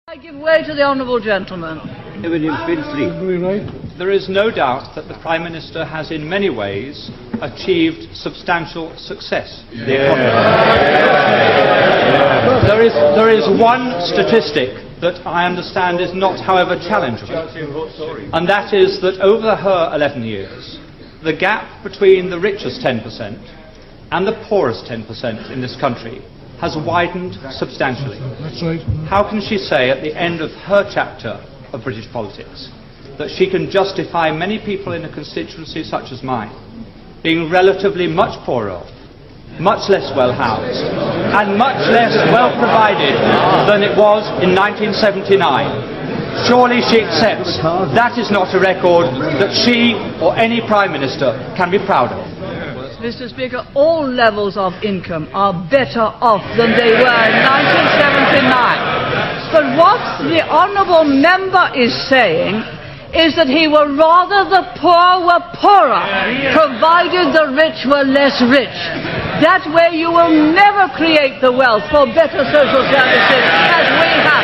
I give way to the honourable gentleman. There is no doubt that the Prime Minister has in many ways achieved substantial success. There is one statistic that I understand is not, however, challengeable, and that is that over her 11 years, the gap between the richest 10% and the poorest 10% in this country has widened substantially. That's right. How can she say at the end of her chapter of British politics that she can justify many people in a constituency such as mine being relatively much poorer off, much less well housed and much less well provided than it was in 1979? Surely she accepts that is not a record that she or any Prime Minister can be proud of. Mr. Speaker, all levels of income are better off than they were in 1979. But what the honourable member is saying is that he would rather the poor were poorer, provided the rich were less rich. That way you will never create the wealth for better social services as we have.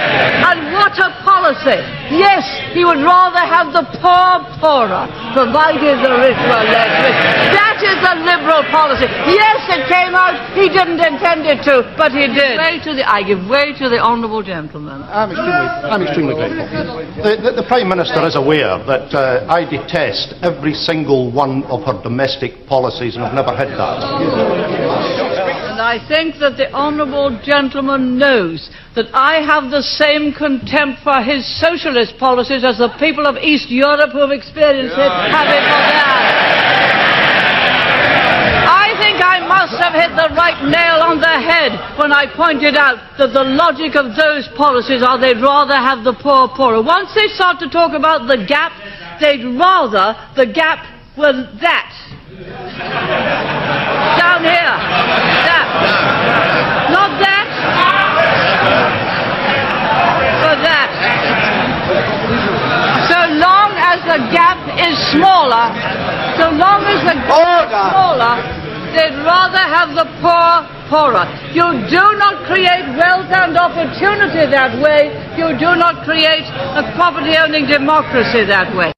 And what a policy! Yes, he would rather have the poor poorer, provided the rich were less rich. That is a liberal policy. Yes, it came out, he didn't intend it to, but he did. I give way to the honourable gentleman. I'm extremely grateful. The Prime Minister is aware that I detest every single one of her domestic policies, and I've never hid that. And I think that the honourable gentleman knows that I have the same contempt for his socialist policies as the people of East Europe who have experienced it have it for theirs. I think I must have hit the right nail on the head when I pointed out that the logic of those policies are they'd rather have the poor poorer. Once they start to talk about the gap, they'd rather the gap were that. Down here. That. Not that. But that. So long as the gap is smaller, they'd rather have the poor poorer. You do not create wealth and opportunity that way. You do not create a property-owning democracy that way.